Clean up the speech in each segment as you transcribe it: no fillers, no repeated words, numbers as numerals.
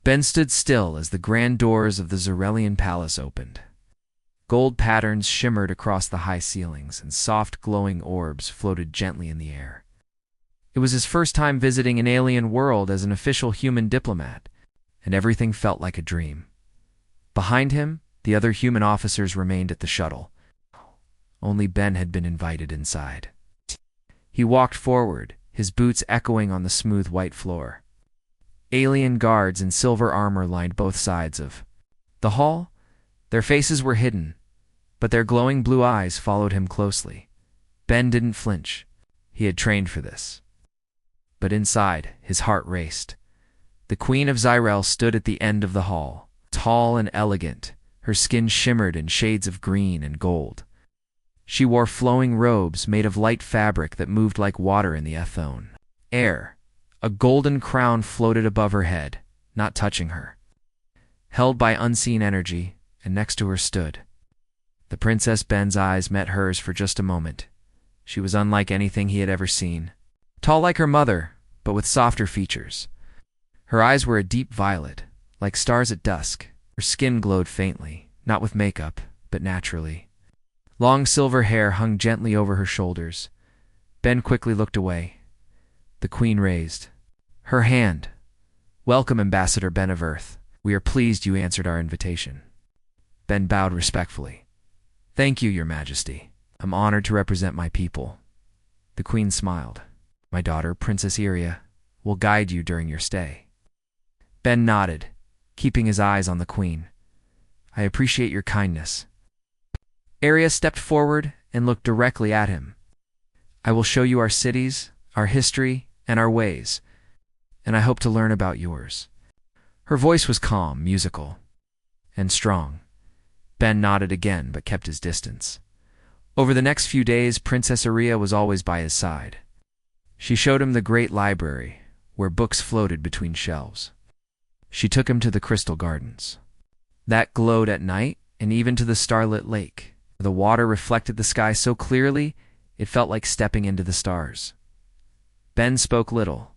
Ben stood still as the grand doors of the Zarelian palace opened. Gold patterns shimmered across the high ceilings, and soft glowing orbs floated gently in the air. It was his first time visiting an alien world as an official human diplomat, and everything felt like a dream. Behind him, the other human officers remained at the shuttle. Only Ben had been invited inside. He walked forward, his boots echoing on the smooth white floor. Alien guards in silver armor lined both sides of the hall. Their faces were hidden, but their glowing blue eyes followed him closely. Ben didn't flinch. He had trained for this. But inside, his heart raced. The Queen of Zyrel stood at the end of the hall, tall and elegant. Her skin shimmered in shades of green and gold. She wore flowing robes made of light fabric that moved like water in the Ethone air. A golden crown floated above her head, not touching her. Held by unseen energy, and next to her stood the Princess. Ben's eyes met hers for just a moment. She was unlike anything he had ever seen. Tall like her mother, but with softer features. Her eyes were a deep violet, like stars at dusk. Her skin glowed faintly, not with makeup, but naturally. Long silver hair hung gently over her shoulders. Ben quickly looked away. The Queen raised her hand. "Welcome, Ambassador Ben of Earth. We are pleased you answered our invitation." Ben bowed respectfully. "Thank you, Your Majesty. I'm honored to represent my people." The Queen smiled. "My daughter, Princess Iria, will guide you during your stay." Ben nodded, keeping his eyes on the Queen. "I appreciate your kindness." Iria stepped forward and looked directly at him. "I will show you our cities, our history, and our ways, and I hope to learn about yours." Her voice was calm, musical, and strong. Ben nodded again, but kept his distance. Over the next few days, Princess Iria was always by his side. She showed him the great library, where books floated between shelves. She took him to the crystal gardens that glowed at night, and even to the starlit lake. The water reflected the sky so clearly, it felt like stepping into the stars. Ben spoke little.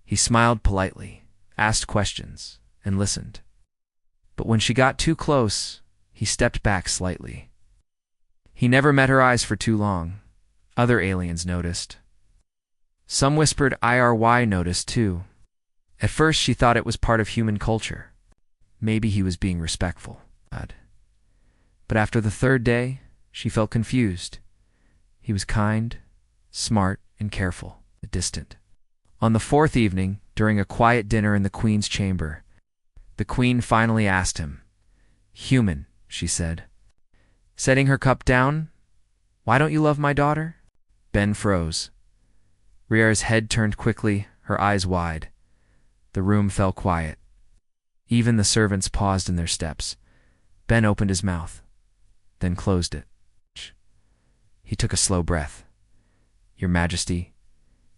He smiled politely, asked questions, and listened. But when she got too close, he stepped back slightly. He never met her eyes for too long. Other aliens noticed. Some whispered IRY noticed too. At first she thought it was part of human culture. Maybe he was being respectful. But after the third day, she felt confused. He was kind, smart, and careful, but distant. On the fourth evening, during a quiet dinner in the Queen's chamber, the Queen finally asked him. "Human," she said, setting her cup down, "why don't you love my daughter?" Ben froze. Ria's head turned quickly, her eyes wide. The room fell quiet. Even the servants paused in their steps. Ben opened his mouth, then closed it. He took a slow breath. "Your Majesty,"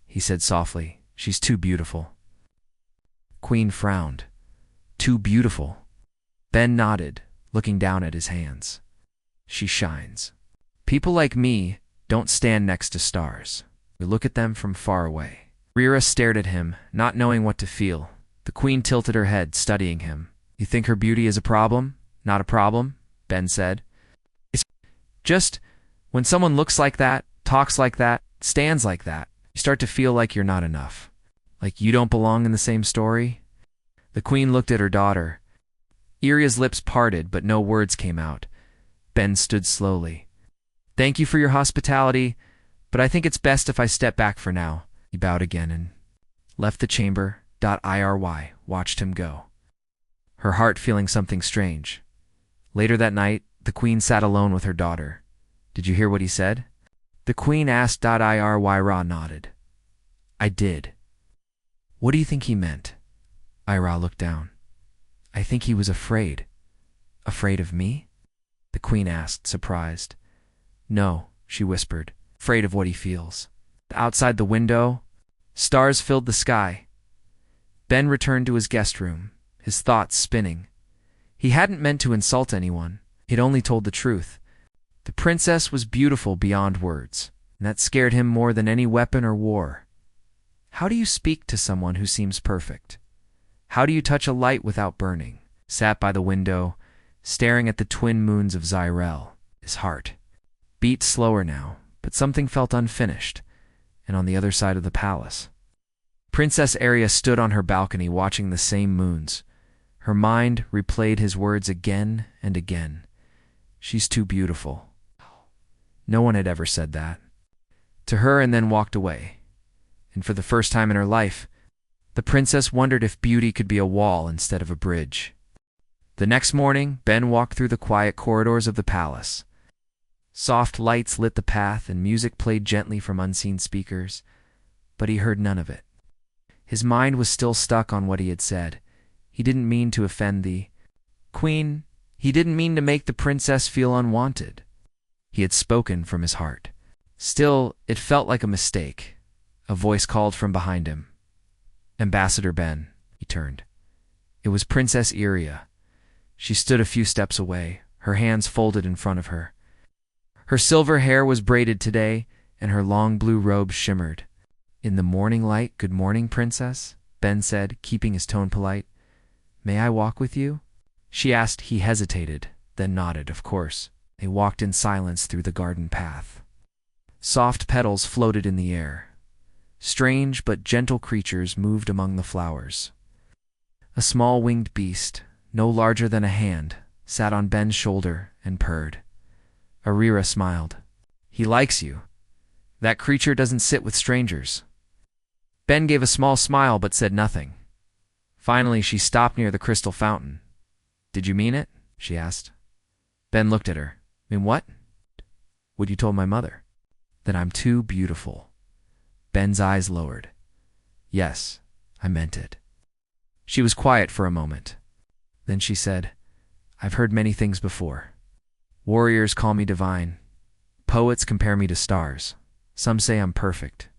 he said softly, "she's too beautiful." Queen frowned. "Too beautiful?" Ben nodded, looking down at his hands. "She shines. People like me don't stand next to stars. We look at them from far away." Rira stared at him, not knowing what to feel. The Queen tilted her head, studying him. "You think her beauty is a problem? Not a problem?" Ben said. "It's just when someone looks like that, talks like that, stands like that, you start to feel like you're not enough. Like you don't belong in the same story." The Queen looked at her daughter. Iria's lips parted, but no words came out. Ben stood slowly. "Thank you for your hospitality, but I think it's best if I step back for now." He bowed again and left the chamber. IRY watched him go, her heart feeling something strange. Later that night, the Queen sat alone with her daughter. "Did you hear what he said?" The Queen asked. IRY Ra nodded. "I did." "What do you think he meant?" Ira looked down. "I think he was afraid." "Afraid of me?" the Queen asked, surprised. "No," she whispered, "afraid of what he feels." Outside the window, stars filled the sky. Ben returned to his guest room, his thoughts spinning. He hadn't meant to insult anyone. He'd only told the truth. The princess was beautiful beyond words, and that scared him more than any weapon or war. How do you speak to someone who seems perfect? How do you touch a light without burning? Sat by the window, staring at the twin moons of Zyrel. His heart beat slower now, but something felt unfinished, and on the other side of the palace. Princess Arya stood on her balcony watching the same moons. Her mind replayed his words again and again. She's too beautiful. No one had ever said that to her, and then walked away. And for the first time in her life, the princess wondered if beauty could be a wall instead of a bridge. The next morning, Ben walked through the quiet corridors of the palace. Soft lights lit the path and music played gently from unseen speakers, but he heard none of it. His mind was still stuck on what he had said. He didn't mean to offend the queen. He didn't mean to make the princess feel unwanted. He had spoken from his heart. Still, it felt like a mistake. A voice called from behind him. Ambassador Ben, he turned. It was Princess Arya. She stood a few steps away, her hands folded in front of her. Her silver hair was braided today, and her long blue robe shimmered. In the morning light, good morning, princess, Ben said, keeping his tone polite. May I walk with you? She asked. He hesitated, then nodded, of course. They walked in silence through the garden path. Soft petals floated in the air. Strange but gentle creatures moved among the flowers. A small winged beast, no larger than a hand, sat on Ben's shoulder and purred. Arira smiled. He likes you. That creature doesn't sit with strangers. Ben gave a small smile but said nothing. Finally, she stopped near the crystal fountain. Did you mean it? She asked. Ben looked at her. Mean what? What you told my mother. That I'm too beautiful. Ben's eyes lowered. Yes, I meant it. She was quiet for a moment. Then she said, I've heard many things before. Warriors call me divine. Poets compare me to stars. Some say I'm perfect.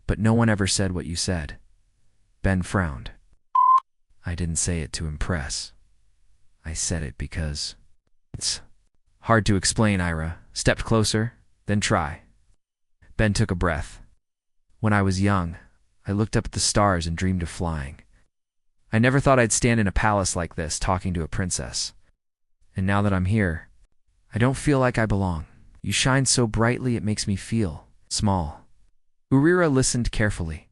But no one ever said what you said. Ben frowned. I didn't say it to impress. I said it because it's hard to explain. Ira stepped closer, then try. Ben took a breath. When I was young, I looked up at the stars and dreamed of flying. I never thought I'd stand in a palace like this talking to a princess. And now that I'm here, I don't feel like I belong. You shine so brightly it makes me feel small. Urira listened carefully.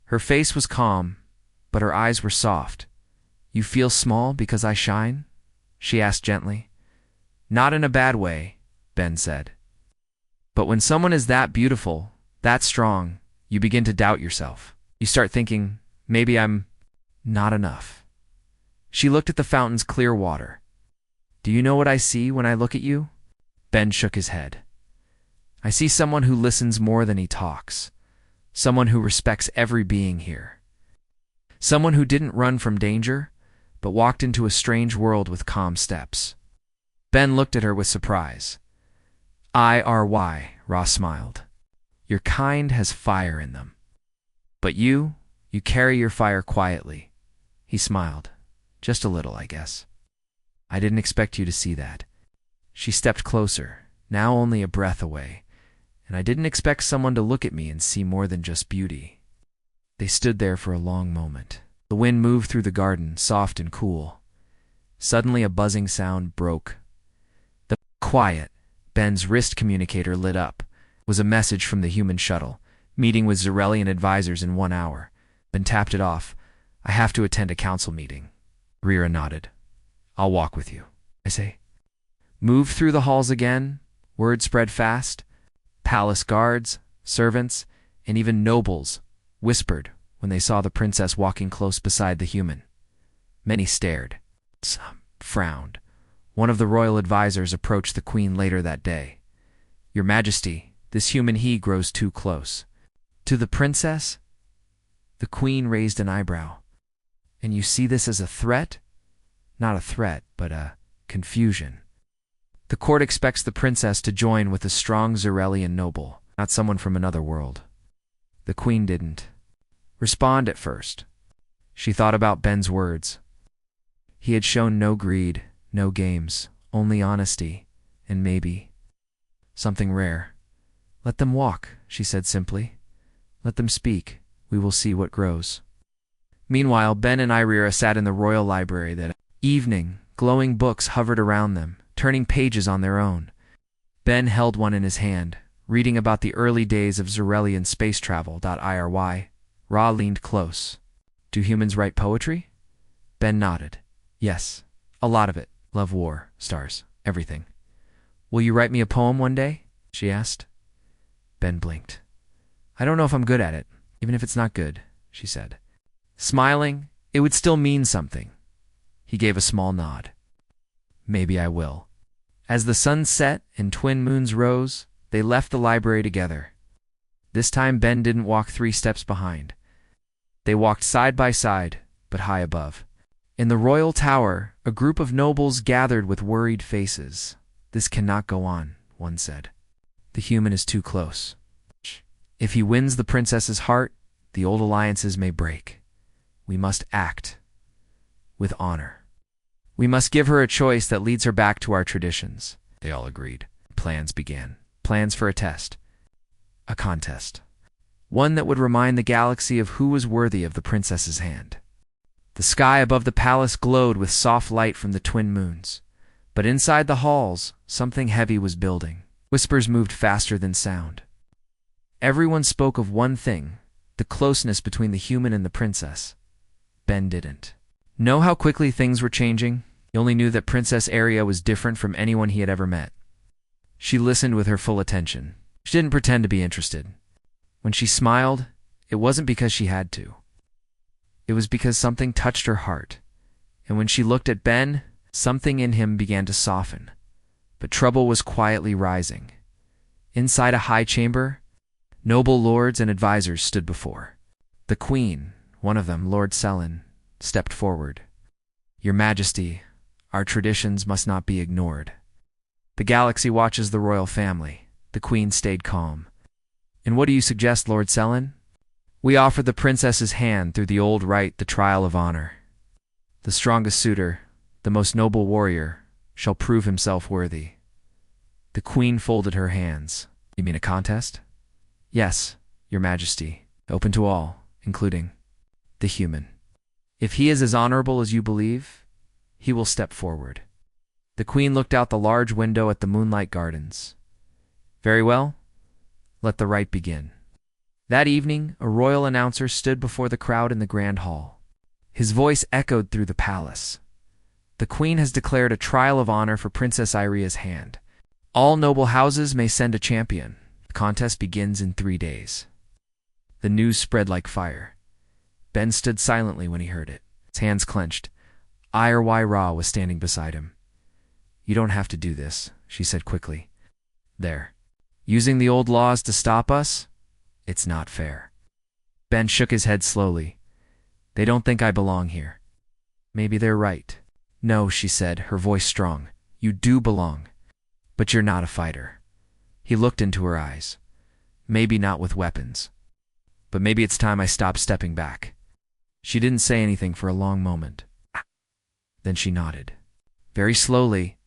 Her face was calm, but her eyes were soft. You feel small because I shine? She asked gently. Not in a bad way, Ben said. But when someone is that beautiful, that strong, you begin to doubt yourself. You start thinking, maybe I'm not enough. She looked at the fountain's clear water. Do you know what I see when I look at you? Ben shook his head. I see someone who listens more than he talks. Someone who respects every being here. Someone who didn't run from danger, but walked into a strange world with calm steps. Ben looked at her with surprise. IRY, Ross smiled. Your kind has fire in them. But you carry your fire quietly. He smiled. Just a little, I guess. I didn't expect you to see that. She stepped closer, now only a breath away, and I didn't expect someone to look at me and see more than just beauty. They stood there for a long moment. The wind moved through the garden, soft and cool. Suddenly a buzzing sound broke. The quiet, Ben's wrist communicator lit up. It was a message from the human shuttle. Meeting with Zerelian advisors in 1 hour. Ben tapped it off. I have to attend a council meeting. Rira nodded. I'll walk with you. I say. Moved through the halls again. Word spread fast. Palace guards, servants, and even nobles whispered when they saw the princess walking close beside the human. Many stared. Some frowned. One of the royal advisors approached the queen later that day. Your Majesty, this human he grows too close. To the princess? The queen raised an eyebrow. And you see this as a threat? Not a threat, but a confusion. The court expects the princess to join with a strong Zerelian noble, not someone from another world. The queen didn't respond at first. She thought about Ben's words. He had shown no greed, no games, only honesty, and maybe something rare. Let them walk, she said simply. Let them speak. We will see what grows. Meanwhile, Ben and Irira sat in the royal library that evening. Glowing books hovered around them, turning pages on their own. Ben held one in his hand, reading about the early days of Zarelian space travel. Iry. Ra leaned close. Do humans write poetry? Ben nodded. Yes, a lot of it. Love, war, stars, everything. Will you write me a poem one day? She asked. Ben blinked. I don't know if I'm good at it, even if it's not good, she said. Smiling, it would still mean something. He gave a small nod. Maybe I will. As the sun set and twin moons rose, they left the library together. This time Ben didn't walk 3 steps behind. They walked side by side, but high above. In the royal tower, a group of nobles gathered with worried faces. This cannot go on, one said. The human is too close. If he wins the princess's heart, the old alliances may break. We must act with honor. We must give her a choice that leads her back to our traditions. They all agreed. Plans began. Plans for a test. A contest. One that would remind the galaxy of who was worthy of the princess's hand. The sky above the palace glowed with soft light from the twin moons. But inside the halls, something heavy was building. Whispers moved faster than sound. Everyone spoke of one thing, the closeness between the human and the princess. Ben didn't know how quickly things were changing. He only knew that Princess Aria was different from anyone he had ever met. She listened with her full attention. She didn't pretend to be interested. When she smiled, it wasn't because she had to. It was because something touched her heart. And when she looked at Ben, something in him began to soften. But trouble was quietly rising. Inside a high chamber, noble lords and advisors stood before. The queen, one of them, Lord Selin, stepped forward. Your Majesty, our traditions must not be ignored. The galaxy watches the royal family. The queen stayed calm. And what do you suggest, Lord Selin? We offer the princess's hand through the old rite, the trial of honor. The strongest suitor, the most noble warrior, shall prove himself worthy. The queen folded her hands. You mean a contest? Yes, Your Majesty, open to all, including the human. If he is as honorable as you believe, he will step forward. The queen looked out the large window at the moonlight gardens. Very well, let the rite begin. That evening, a royal announcer stood before the crowd in the grand hall. His voice echoed through the palace. The queen has declared a trial of honor for Princess Iria's hand. All noble houses may send a champion. The contest begins in 3 days. The news spread like fire. Ben stood silently when he heard it. His hands clenched. Iry Ra was standing beside him. You don't have to do this, she said quickly. There. Using the old laws to stop us? It's not fair. Ben shook his head slowly. They don't think I belong here. Maybe they're right. No, she said, her voice strong. You do belong. But you're not a fighter. He looked into her eyes. Maybe not with weapons. But maybe it's time I stop stepping back. She didn't say anything for a long moment. Then she nodded. Very slowly.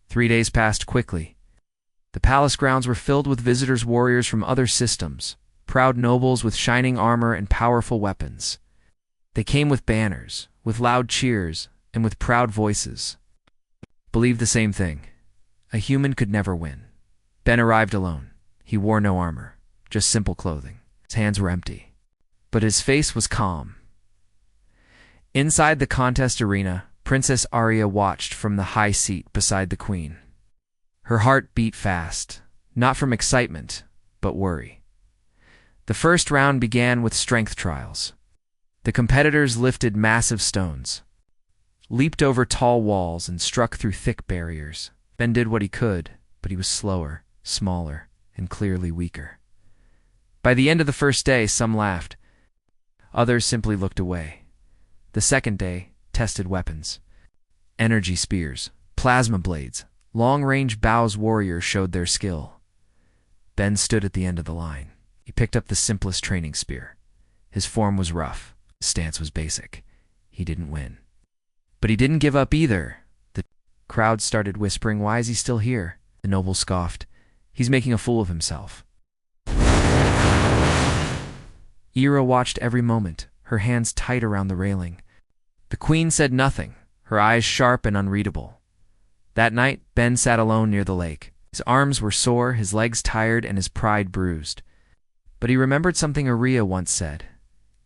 3 days passed quickly. The palace grounds were filled with visitors, warriors from other systems, proud nobles with shining armor and powerful weapons. They came with banners, with loud cheers, and with proud voices. Believed the same thing. A human could never win. Ben arrived alone. He wore no armor, just simple clothing. His hands were empty. But his face was calm. Inside the contest arena, Princess Aria watched from the high seat beside the queen. Her heart beat fast, not from excitement, but worry. The first round began with strength trials. The competitors lifted massive stones, leaped over tall walls, and struck through thick barriers. Ben did what he could, but he was slower, smaller, and clearly weaker. By the end of the first day, some laughed. Others simply looked away. The second day tested weapons. Energy spears, plasma blades, long-range bows warriors showed their skill. Ben stood at the end of the line. He picked up the simplest training spear. His form was rough. His stance was basic. He didn't win. But he didn't give up either. The crowd started whispering, "Why is he still here?" The noble scoffed. "He's making a fool of himself." Ira watched every moment, her hands tight around the railing. The queen said nothing, her eyes sharp and unreadable. That night, Ben sat alone near the lake. His arms were sore, his legs tired, and his pride bruised. But he remembered something Aria once said.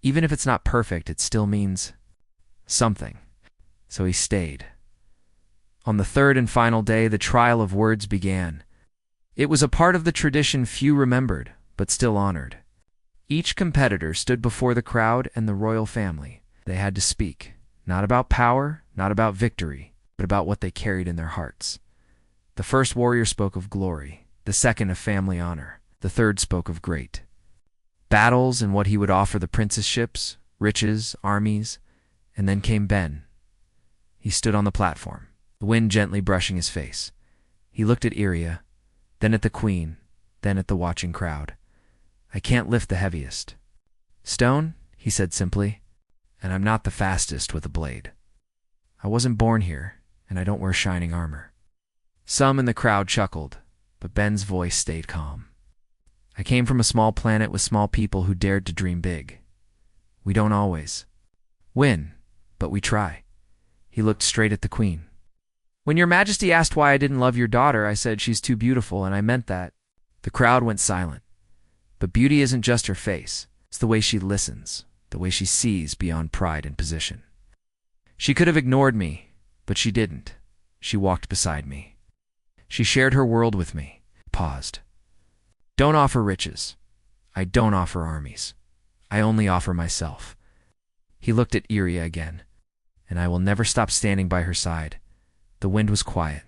Even if it's not perfect, it still means something. So he stayed. On the third and final day, the trial of words began. It was a part of the tradition few remembered, but still honored. Each competitor stood before the crowd and the royal family. They had to speak, not about power, not about victory, but about what they carried in their hearts. The first warrior spoke of glory, the second of family honor, the third spoke of great battles and what he would offer the princeships, riches, armies, and then came Ben. He stood on the platform, the wind gently brushing his face. He looked at Iria, then at the queen, then at the watching crowd. I can't lift the heaviest stone, he said simply, and I'm not the fastest with a blade. I wasn't born here, and I don't wear shining armor. Some in the crowd chuckled, but Ben's voice stayed calm. I came from a small planet with small people who dared to dream big. We don't always win, but we try. He looked straight at the queen. When your majesty asked why I didn't love your daughter, I said she's too beautiful, and I meant that. The crowd went silent. But beauty isn't just her face. It's the way she listens, the way she sees beyond pride and position. She could have ignored me, but she didn't. She walked beside me. She shared her world with me. Paused. Don't offer riches. I don't offer armies. I only offer myself. He looked at Iria again, and I will never stop standing by her side. The wind was quiet.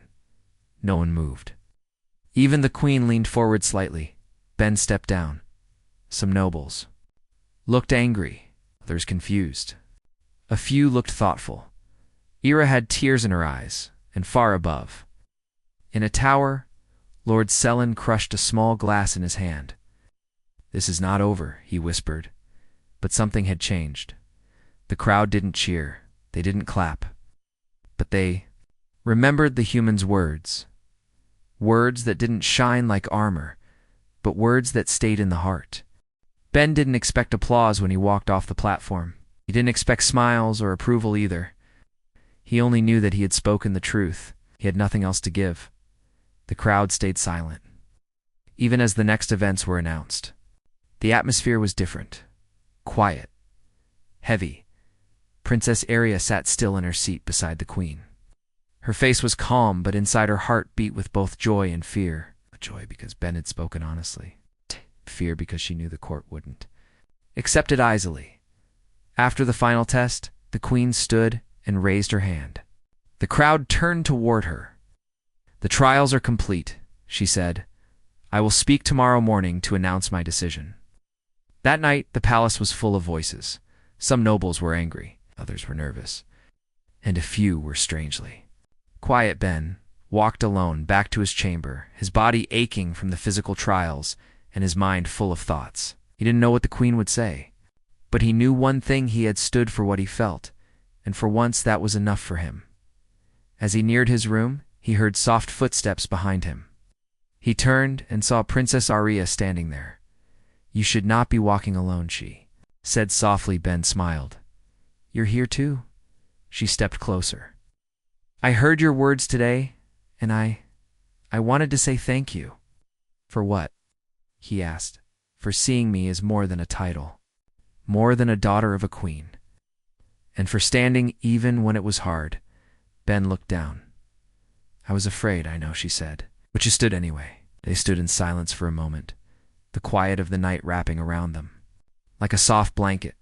No one moved. Even the queen leaned forward slightly. Ben stepped down. Some nobles looked angry, others confused. A few looked thoughtful. Ira had tears in her eyes, and far above, in a tower, Lord Selen crushed a small glass in his hand. This is not over, he whispered. But something had changed. The crowd didn't cheer. They didn't clap. But they remembered the human's words. Words that didn't shine like armor, but words that stayed in the heart. Ben didn't expect applause when he walked off the platform. He didn't expect smiles or approval either. He only knew that he had spoken the truth. He had nothing else to give. The crowd stayed silent, even as the next events were announced. The atmosphere was different. Quiet. Heavy. Princess Aria sat still in her seat beside the queen. Her face was calm, but inside her heart beat with both joy and fear. Joy because Ben had spoken honestly. Fear because she knew the court wouldn't accept it easily. After the final test, the queen stood and raised her hand. The crowd turned toward her. The trials are complete, she said. I will speak tomorrow morning to announce my decision. That night, the palace was full of voices. Some nobles were angry, others were nervous, and a few were strangely quiet. Ben walked alone back to his chamber, his body aching from the physical trials and his mind full of thoughts. He didn't know what the queen would say, but he knew one thing: he had stood for what he felt, and for once that was enough for him. As he neared his room, he heard soft footsteps behind him. He turned and saw Princess Aria standing there. You should not be walking alone, she said softly. Ben smiled. You're here too? She stepped closer. I heard your words today, and I wanted to say thank you. For what? He asked. For seeing me as more than a title, more than a daughter of a queen, and for standing even when it was hard. Ben looked down. I was afraid, I know, she said, but you stood anyway. They stood in silence for a moment, the quiet of the night wrapping around them, like a soft blanket.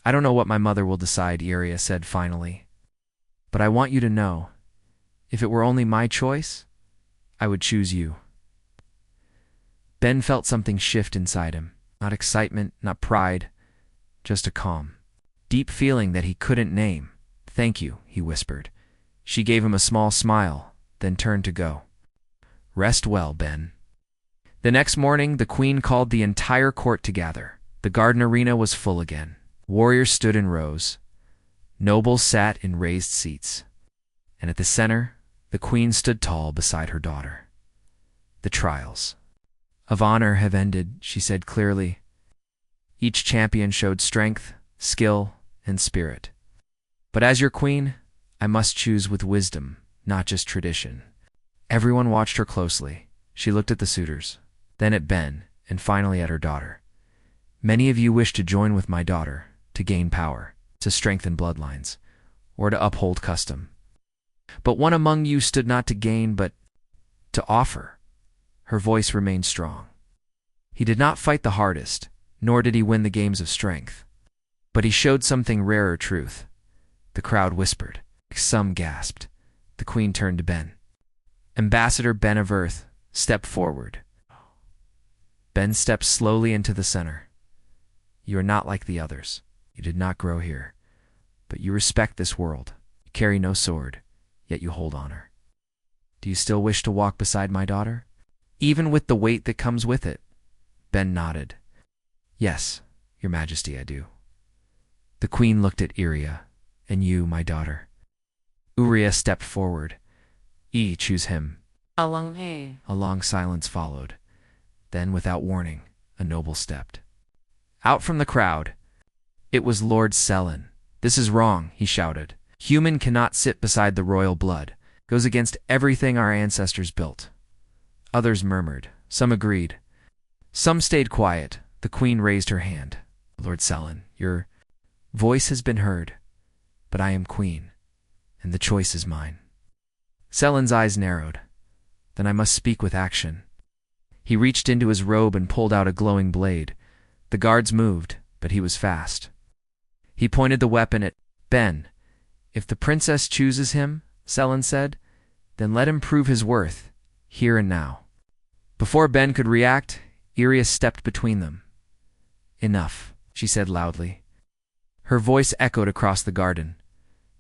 I don't know what my mother will decide, Iria said finally, but I want you to know, if it were only my choice, I would choose you. Ben felt something shift inside him, not excitement, not pride, just a calm, deep feeling that he couldn't name. Thank you, he whispered. She gave him a small smile, then turned to go. Rest well, Ben. The next morning, the queen called the entire court to gather. The garden arena was full again. Warriors stood in rows. Nobles sat in raised seats. And at the center, the queen stood tall beside her daughter. The trials of honor have ended, she said clearly. Each champion showed strength, skill, and spirit. But as your queen, I must choose with wisdom, not just tradition. Everyone watched her closely. She looked at the suitors, then at Ben, and finally at her daughter. Many of you wish to join with my daughter, to gain power, to strengthen bloodlines, or to uphold custom. But one among you stood not to gain, but to offer. Her voice remained strong. He did not fight the hardest, nor did he win the games of strength. But he showed something rarer truth. The crowd whispered. Some gasped. The queen turned to Ben. Ambassador Ben of Earth, step forward. Ben stepped slowly into the center. You are not like the others. You did not grow here. But you respect this world. You carry no sword, yet you hold honor. Do you still wish to walk beside my daughter? Even with the weight that comes with it? Ben nodded. Yes, your majesty, I do. The queen looked at Iria. And you, my daughter. Uriah stepped forward. Choose him. A long silence followed. Then, without warning, a noble stepped. Out from the crowd. It was Lord Selin. This is wrong, he shouted. Human cannot sit beside the royal blood. Goes against everything our ancestors built. Others murmured. Some agreed. Some stayed quiet. The queen raised her hand. Lord Selin, your voice has been heard. But I am queen, and the choice is mine. Selin's eyes narrowed. Then I must speak with action. He reached into his robe and pulled out a glowing blade. The guards moved, but he was fast. He pointed the weapon at Ben. If the princess chooses him, Selin said, then let him prove his worth, here and now. Before Ben could react, Iria stepped between them. Enough, she said loudly. Her voice echoed across the garden.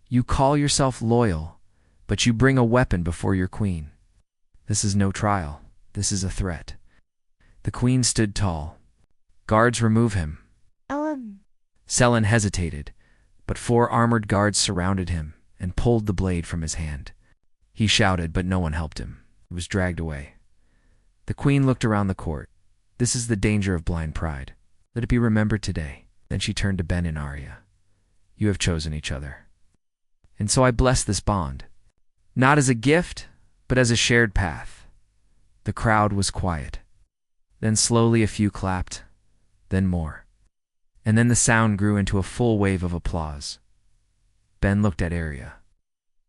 You call yourself loyal, but you bring a weapon before your queen. This is no trial. This is a threat. The queen stood tall. Guards, remove him. Selin hesitated, but 4 armored guards surrounded him and pulled the blade from his hand. He shouted, but no one helped him. He was dragged away. The queen looked around the court. This is the danger of blind pride. Let it be remembered today. Then she turned to Ben and Arya. You have chosen each other. And so I bless this bond, not as a gift, but as a shared path. The crowd was quiet. Then slowly a few clapped, then more. And then the sound grew into a full wave of applause. Ben looked at Arya.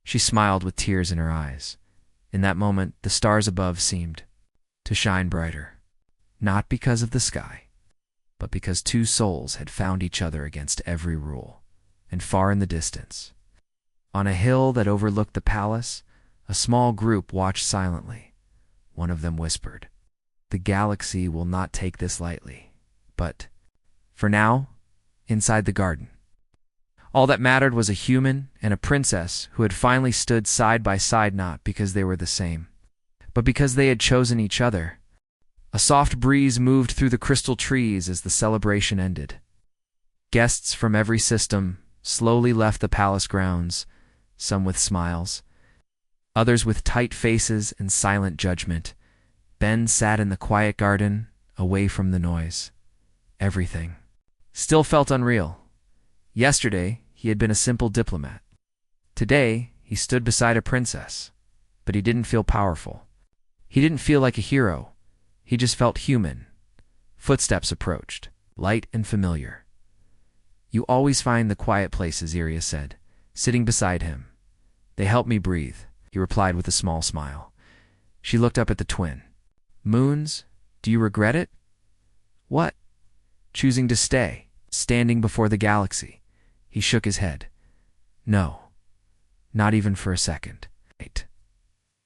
She smiled with tears in her eyes. In that moment, the stars above seemed to shine brighter, not because of the sky, but because 2 souls had found each other against every rule. And far in the distance, on a hill that overlooked the palace, a small group watched silently. One of them whispered, the galaxy will not take this lightly. But, for now, inside the garden, all that mattered was a human and a princess who had finally stood side by side, not because they were the same, but because they had chosen each other. A soft breeze moved through the crystal trees as the celebration ended. Guests from every system slowly left the palace grounds, some with smiles, others with tight faces and silent judgment. Ben sat in the quiet garden, away from the noise. Everything still felt unreal. Yesterday, he had been a simple diplomat. Today, he stood beside a princess, but he didn't feel powerful. He didn't feel like a hero. He just felt human. Footsteps approached, light and familiar. You always find the quiet places, Iria said, sitting beside him. They help me breathe, he replied with a small smile. She looked up at the twin. Moons, do you regret it? What? Choosing to stay, standing before the galaxy. He shook his head. No, not even for a second. Wait.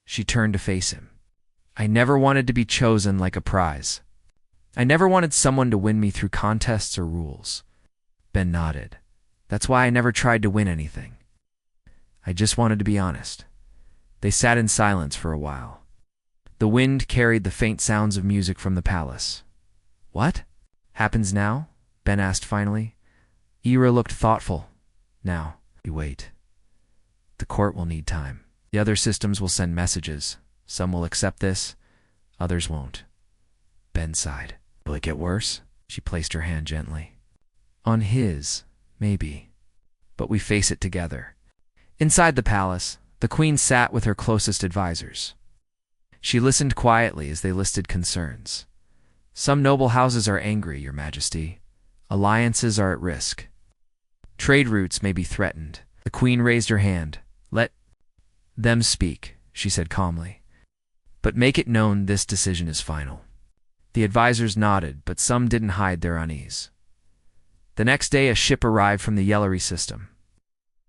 She turned to face him. I never wanted to be chosen like a prize. I never wanted someone to win me through contests or rules. Ben nodded. That's why I never tried to win anything. I just wanted to be honest. They sat in silence for a while. The wind carried the faint sounds of music from the palace. What? Happens now? Ben asked finally. Ira looked thoughtful. Now, we wait. The court will need time. The other systems will send messages. Some will accept this, others won't. Ben sighed. Will it get worse? She placed her hand gently on his. Maybe. But we face it together. Inside the palace, the queen sat with her closest advisors. She listened quietly as they listed concerns. Some noble houses are angry, Your Majesty. Alliances are at risk. Trade routes may be threatened. The queen raised her hand. Let them speak, she said calmly. But make it known this decision is final. The advisors nodded, but some didn't hide their unease. The next day, a ship arrived from the Yellery system.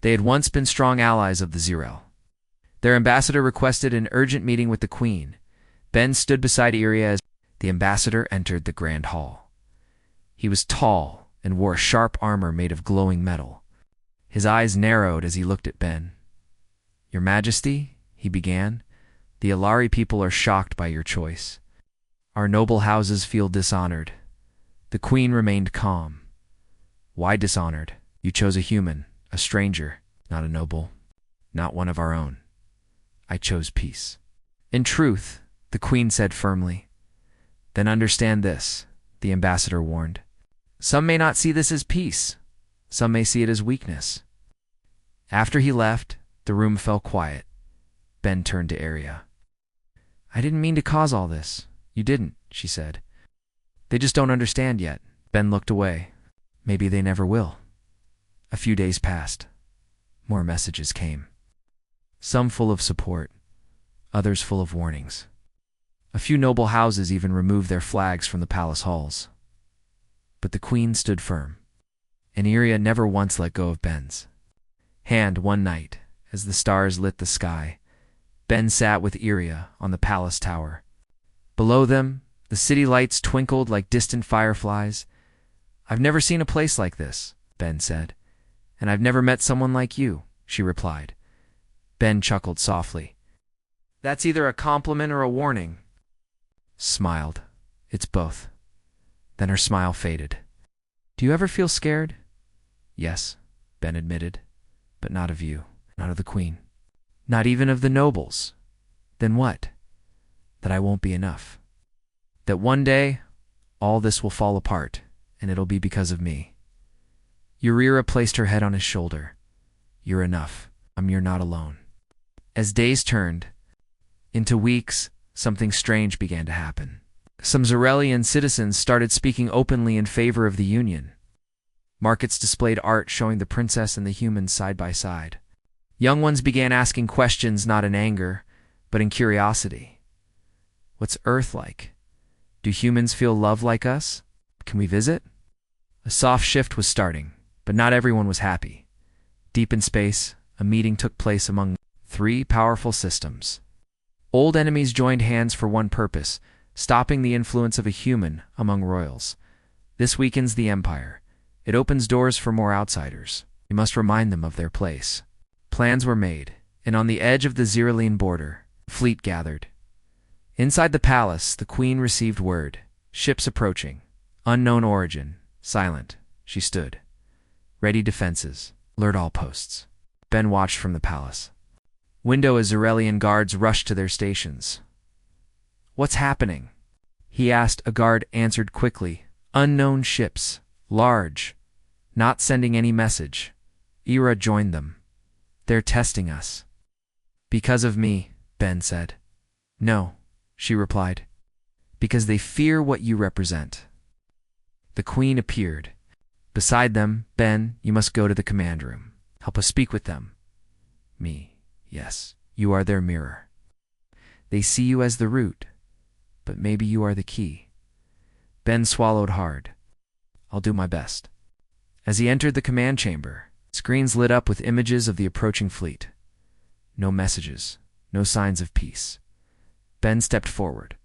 They had once been strong allies of the Zirel. Their ambassador requested an urgent meeting with the queen. Ben stood beside Iria as the ambassador entered the grand hall. He was tall and wore sharp armor made of glowing metal. His eyes narrowed as he looked at Ben. Your Majesty, he began, the Alari people are shocked by your choice. Our noble houses feel dishonored. The queen remained calm. Why dishonored? You chose a human, a stranger, not a noble, not one of our own. I chose peace. In truth, the queen said firmly. Then understand this, the ambassador warned. Some may not see this as peace. Some may see it as weakness. After he left, the room fell quiet. Ben turned to Arya. I didn't mean to cause all this. You didn't, she said. They just don't understand yet. Ben looked away. Maybe they never will. A few days passed. More messages came. Some full of support, others full of warnings. A few noble houses even removed their flags from the palace halls. But the queen stood firm, and Iria never once let go of Ben's hand. One night, as the stars lit the sky, Ben sat with Iria on the palace tower. Below them, the city lights twinkled like distant fireflies. I've never seen a place like this, Ben said. And I've never met someone like you, she replied. Ben chuckled softly. That's either a compliment or a warning. Smiled. It's both. Then her smile faded. Do you ever feel scared? Yes, Ben admitted. But not of you, not of the queen. Not even of the nobles. Then what? That I won't be enough. That one day, all this will fall apart, and it'll be because of me. Uriah placed her head on his shoulder. You're enough. You're not alone. As days turned into weeks, something strange began to happen. Some Zarelian citizens started speaking openly in favor of the union. Markets displayed art showing the princess and the humans side by side. Young ones began asking questions not in anger, but in curiosity. What's Earth like? Do humans feel love like us? Can we visit? A soft shift was starting, but not everyone was happy. Deep in space, a meeting took place among 3 powerful systems. Old enemies joined hands for one purpose, stopping the influence of a human among royals. This weakens the empire. It opens doors for more outsiders. We must remind them of their place. Plans were made, and on the edge of the Ziralian border, a fleet gathered. Inside the palace, the queen received word. Ships approaching. Unknown origin. Silent. She stood. Ready defenses. Alert all posts. Ben watched from the palace. Window as Ziralian guards rushed to their stations. What's happening? He asked. A guard answered quickly. Unknown ships. Large. Not sending any message. Ira joined them. They're testing us. Because of me, Ben said. No, she replied. Because they fear what you represent. The queen appeared. Beside them, Ben, you must go to the command room. Help us speak with them. Me, yes, you are their mirror. They see you as the root, but maybe you are the key. Ben swallowed hard. I'll do my best. As he entered the command chamber, screens lit up with images of the approaching fleet. No messages, no signs of peace. Ben stepped forward.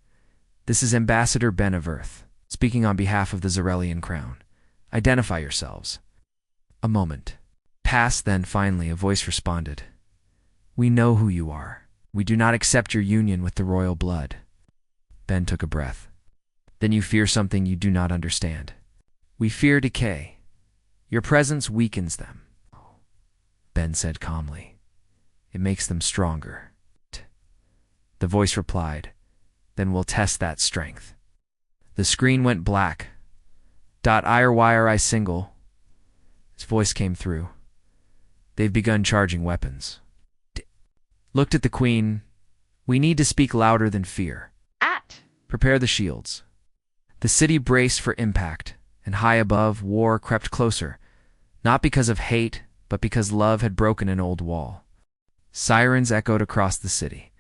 This is Ambassador Ben of Earth, speaking on behalf of the Zarelian crown. Identify yourselves. A moment passed, then finally a voice responded. We know who you are. We do not accept your union with the royal blood. Ben took a breath. Then you fear something you do not understand. We fear decay. Your presence weakens them. Ben said calmly. It makes them stronger. The voice replied. Then we'll test that strength. The screen went black. .IRY single. His voice came through. They've begun charging weapons. Looked at the queen. We need to speak louder than fear. Prepare the shields. The city braced for impact, and high above, war crept closer, not because of hate, but because love had broken an old wall. Sirens echoed across the city.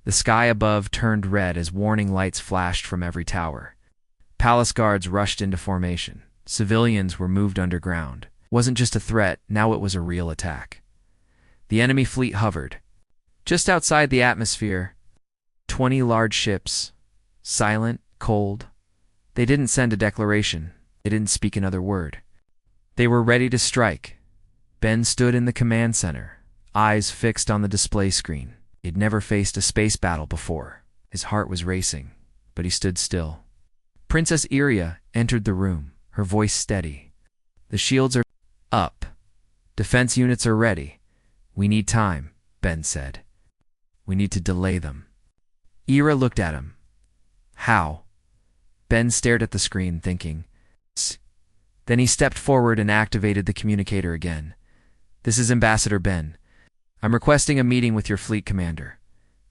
The sky above turned red as warning lights flashed from every tower. Palace guards rushed into formation. Civilians were moved underground. It wasn't just a threat, now it was a real attack. The enemy fleet hovered. Just outside the atmosphere, 20 large ships, silent, cold. They didn't send a declaration. They didn't speak another word. They were ready to strike. Ben stood in the command center, eyes fixed on the display screen. He'd never faced a space battle before. His heart was racing, but he stood still. Princess Iria entered the room, her voice steady. The shields are up. Defense units are ready. We need time, Ben said. We need to delay them. Ira looked at him. How? Ben stared at the screen, thinking. Then he stepped forward and activated the communicator again. This is Ambassador Ben. I'm requesting a meeting with your fleet commander.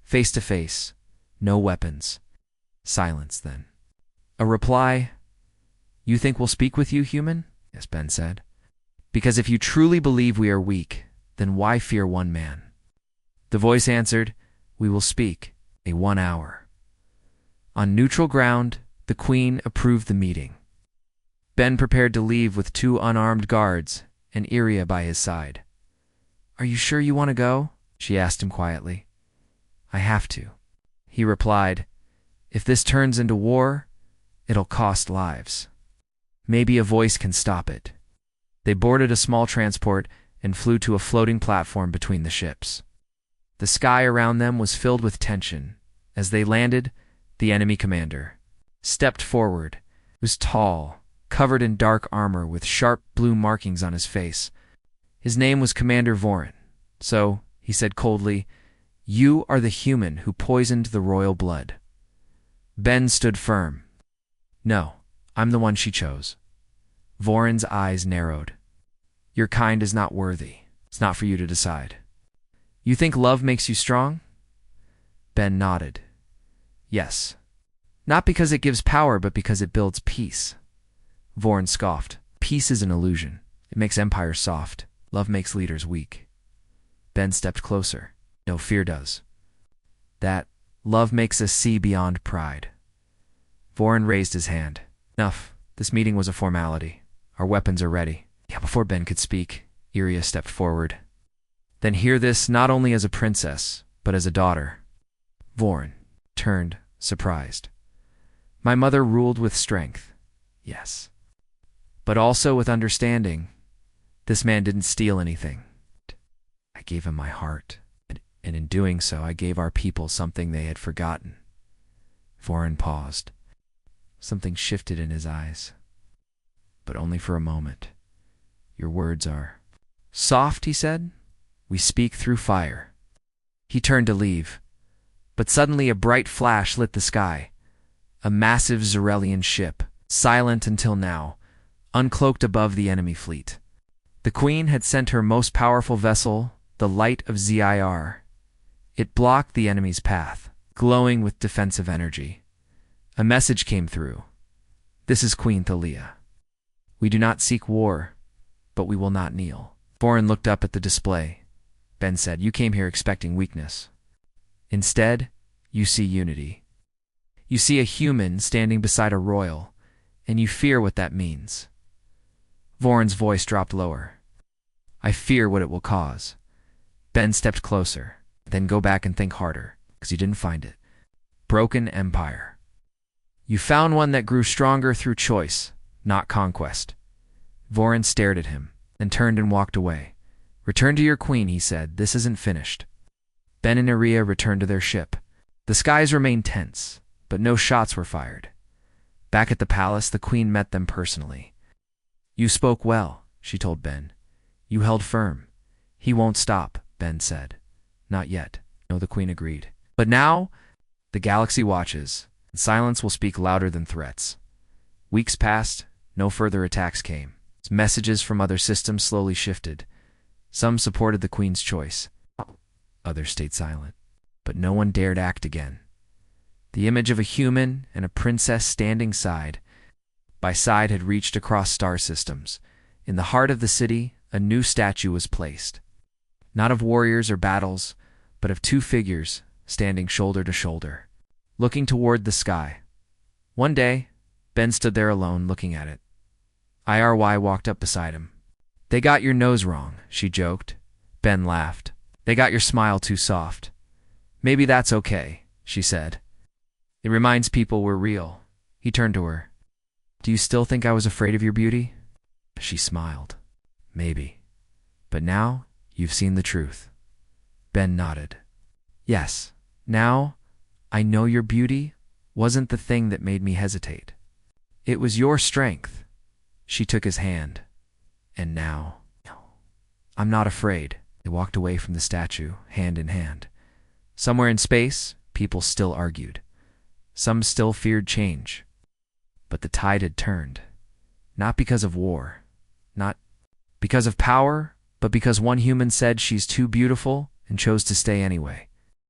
Face to face. No weapons. Silence, then. A reply. You think we'll speak with you, human? Yes, Ben said. Because if you truly believe we are weak, then why fear one man? The voice answered, We will speak. A 1 hour. On neutral ground, the Queen approved the meeting. Ben prepared to leave with 2 unarmed guards and Iria by his side. Are you sure you want to go? She asked him quietly. I have to. He replied, If this turns into war, it'll cost lives. Maybe a voice can stop it. They boarded a small transport and flew to a floating platform between the ships. The sky around them was filled with tension. As they landed, the enemy commander stepped forward. He was tall, covered in dark armor with sharp blue markings on his face. His name was Commander Vorin. So, he said coldly, You are the human who poisoned the royal blood. Ben stood firm. No, I'm the one she chose. Vorin's eyes narrowed. Your kind is not worthy. It's not for you to decide. You think love makes you strong? Ben nodded. Yes. Not because it gives power, but because it builds peace. Vorin scoffed. Peace is an illusion. It makes empires soft. Love makes leaders weak. Ben stepped closer. No, fear does. That love makes us see beyond pride. Vorin raised his hand. Enough. This meeting was a formality. Our weapons are ready. Yeah, before Ben could speak, Iria stepped forward. Then hear this not only as a princess, but as a daughter. Vorin turned, surprised. My mother ruled with strength. Yes. But also with understanding. This man didn't steal anything. I gave him my heart, and in doing so, I gave our people something they had forgotten. Vorin paused. Something shifted in his eyes. But only for a moment. Your words are soft, he said. We speak through fire. He turned to leave, but suddenly a bright flash lit the sky. A massive Zarelian ship, silent until now, uncloaked above the enemy fleet. The Queen had sent her most powerful vessel, the Light of Zir. It blocked the enemy's path, glowing with defensive energy. A message came through. This is Queen Thalia. We do not seek war, but we will not kneel. Vorin looked up at the display. Ben said, You came here expecting weakness. Instead, you see unity. You see a human standing beside a royal, and you fear what that means. Vorin's voice dropped lower. I fear what it will cause. Ben stepped closer. Then go back and think harder, because you didn't find it. Broken empire. You found one that grew stronger through choice, not conquest. Vorin stared at him, then turned and walked away. Return to your queen, he said. This isn't finished. Ben and Iria returned to their ship. The skies remained tense, but no shots were fired. Back at the palace, the queen met them personally. You spoke well, she told Ben. You held firm. He won't stop, Ben said. Not yet. No, the queen agreed. But now, the galaxy watches, and silence will speak louder than threats. Weeks passed, no further attacks came. Messages from other systems slowly shifted. Some supported the Queen's choice. Others stayed silent. But no one dared act again. The image of a human and a princess standing side by side had reached across star systems. In the heart of the city, a new statue was placed. Not of warriors or battles, but of two figures standing shoulder to shoulder, looking toward the sky. One day, Ben stood there alone, looking at it. IRY walked up beside him. "They got your nose wrong," she joked. Ben laughed. "They got your smile too soft." "Maybe that's okay," she said. "It reminds people we're real." He turned to her. "Do you still think I was afraid of your beauty?" She smiled. "Maybe. But now you've seen the truth." Ben nodded. "Yes, now I know your beauty wasn't the thing that made me hesitate. It was your strength." She took his hand. "And now I'm not afraid." They walked away from the statue, hand in hand. Somewhere in space, people still argued. Some still feared change. But the tide had turned. Not because of war, not because of power, but because one human said she's too beautiful and chose to stay anyway.